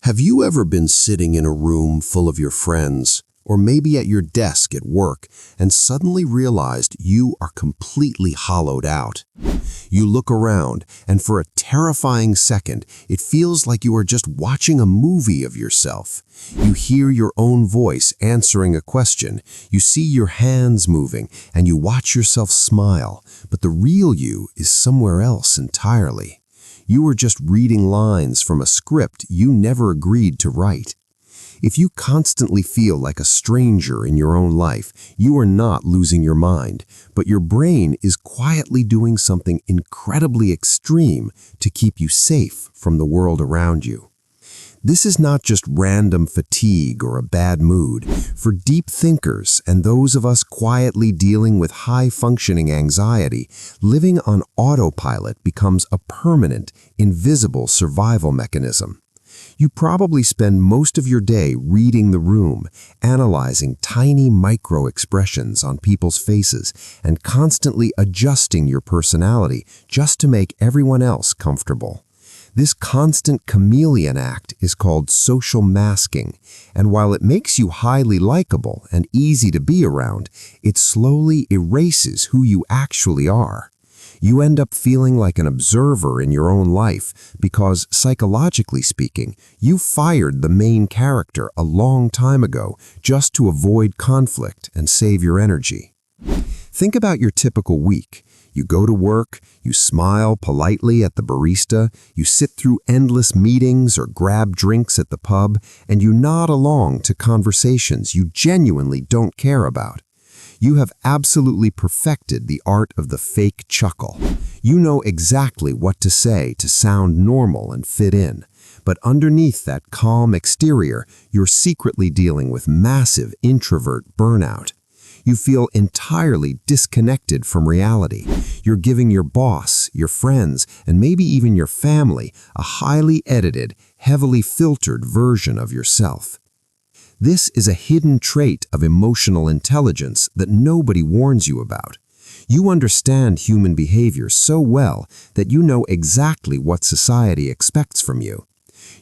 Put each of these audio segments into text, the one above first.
Have you ever been sitting in a room full of your friends, or maybe at your desk at work, and suddenly realized you are completely hollowed out? You look around, and for a terrifying second, it feels like you are just watching a movie of yourself. You hear your own voice answering a question, you see your hands moving, and you watch yourself smile, but the real you is somewhere else entirely. You are just reading lines from a script you never agreed to write. If you constantly feel like a stranger in your own life, you are not losing your mind, but your brain is quietly doing something incredibly extreme to keep you safe from the world around you. This is not just random fatigue or a bad mood. For deep thinkers and those of us quietly dealing with high-functioning anxiety, living on autopilot becomes a permanent, invisible survival mechanism. You probably spend most of your day reading the room, analyzing tiny micro-expressions on people's faces, and constantly adjusting your personality just to make everyone else comfortable. This constant chameleon act is called social masking, and while it makes you highly likable and easy to be around, it slowly erases who you actually are. You end up feeling like an observer in your own life because, psychologically speaking, you fired the main character a long time ago just to avoid conflict and save your energy. Think about your typical week. You go to work, you smile politely at the barista, you sit through endless meetings or grab drinks at the pub, and you nod along to conversations you genuinely don't care about. You have absolutely perfected the art of the fake chuckle. You know exactly what to say to sound normal and fit in. But underneath that calm exterior, you're secretly dealing with massive introvert burnout. You feel entirely disconnected from reality. You're giving your boss, your friends, and maybe even your family a highly edited, heavily filtered version of yourself. This is a hidden trait of emotional intelligence that nobody warns you about. You understand human behavior so well that you know exactly what society expects from you.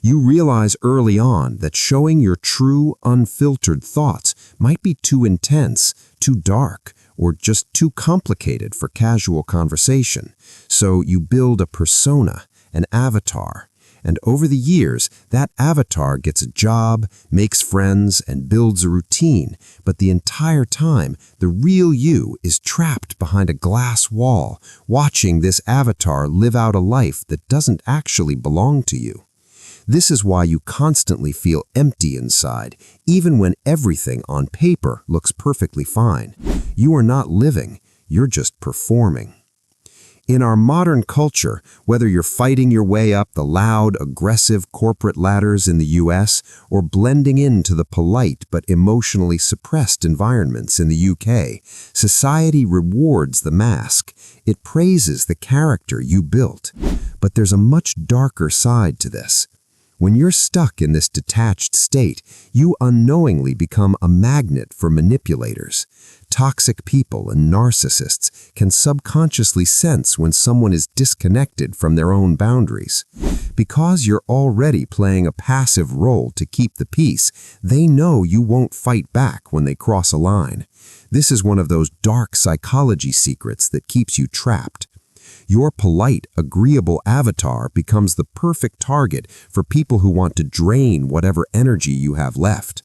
You realize early on that showing your true, unfiltered thoughts might be too intense, too dark, or just too complicated for casual conversation. So you build a persona, an avatar. And over the years, that avatar gets a job, makes friends, and builds a routine. But the entire time, the real you is trapped behind a glass wall, watching this avatar live out a life that doesn't actually belong to you. This is why you constantly feel empty inside, even when everything on paper looks perfectly fine. You are not living, you're just performing. In our modern culture, whether you're fighting your way up the loud, aggressive corporate ladders in the US or blending into the polite but emotionally suppressed environments in the UK, society rewards the mask. It praises the character you built. But there's a much darker side to this. When you're stuck in this detached state, you unknowingly become a magnet for manipulators. Toxic people and narcissists can subconsciously sense when someone is disconnected from their own boundaries. Because you're already playing a passive role to keep the peace, they know you won't fight back when they cross a line. This is one of those dark psychology secrets that keeps you trapped. Your polite, agreeable avatar becomes the perfect target for people who want to drain whatever energy you have left.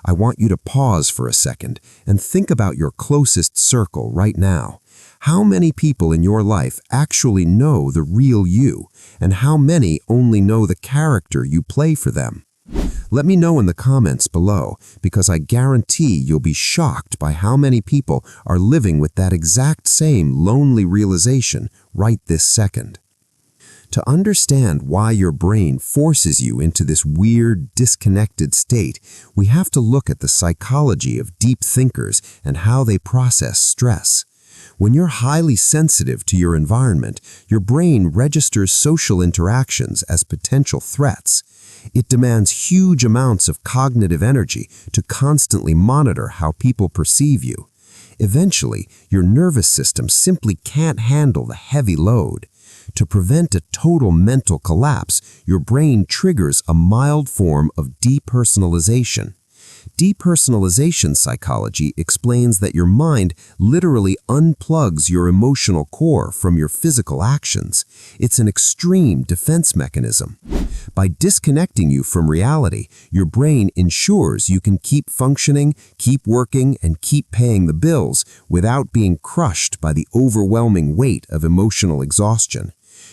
I want you to pause for a second and think about your closest circle right now. How many people in your life actually know the real you, and how many only know the character you play for them? Let me know in the comments below, because I guarantee you'll be shocked by how many people are living with that exact same lonely realization right this second. To understand why your brain forces you into this weird, disconnected state, we have to look at the psychology of deep thinkers and how they process stress. When you're highly sensitive to your environment, your brain registers social interactions as potential threats. It demands huge amounts of cognitive energy to constantly monitor how people perceive you. Eventually, your nervous system simply can't handle the heavy load. To prevent a total mental collapse, your brain triggers a mild form of depersonalization. Depersonalization psychology explains that your mind literally unplugs your emotional core from your physical actions. It's an extreme defense mechanism. By disconnecting you from reality, your brain ensures you can keep functioning, keep working, and keep paying the bills without being crushed by the overwhelming weight of emotional exhaustion.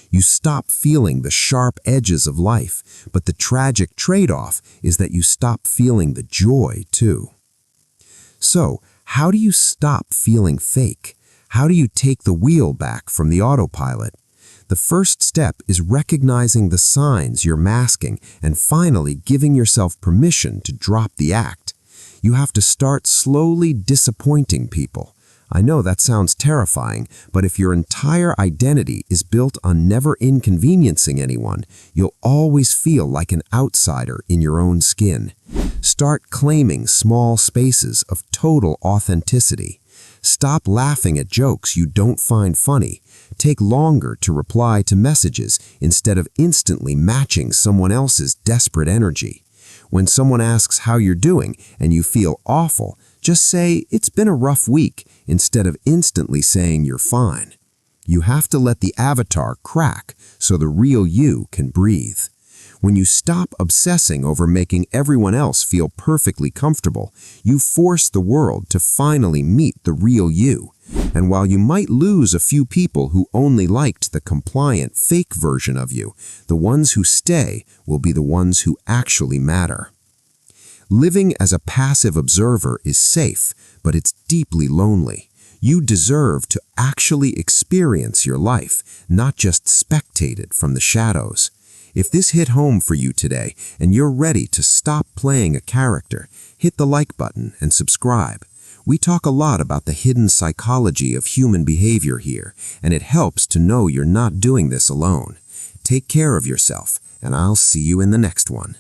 You stop feeling the sharp edges of life, but the tragic trade-off is that you stop feeling the joy, too. So, how do you stop feeling fake? How do you take the wheel back from the autopilot? The first step is recognizing the signs you're masking and finally giving yourself permission to drop the act. You have to start slowly disappointing people. I know that sounds terrifying, but if your entire identity is built on never inconveniencing anyone, you'll always feel like an outsider in your own skin. Start claiming small spaces of total authenticity. Stop laughing at jokes you don't find funny. Take longer to reply to messages instead of instantly matching someone else's desperate energy. When someone asks how you're doing and you feel awful, just say, "It's been a rough week," instead of instantly saying you're fine. You have to let the avatar crack so the real you can breathe. When you stop obsessing over making everyone else feel perfectly comfortable, you force the world to finally meet the real you. And while you might lose a few people who only liked the compliant, fake version of you, the ones who stay will be the ones who actually matter. Living as a passive observer is safe, but it's deeply lonely. You deserve to actually experience your life, not just spectate it from the shadows. If this hit home for you today and you're ready to stop playing a character, hit the like button and subscribe. We talk a lot about the hidden psychology of human behavior here, and it helps to know you're not doing this alone. Take care of yourself, and I'll see you in the next one.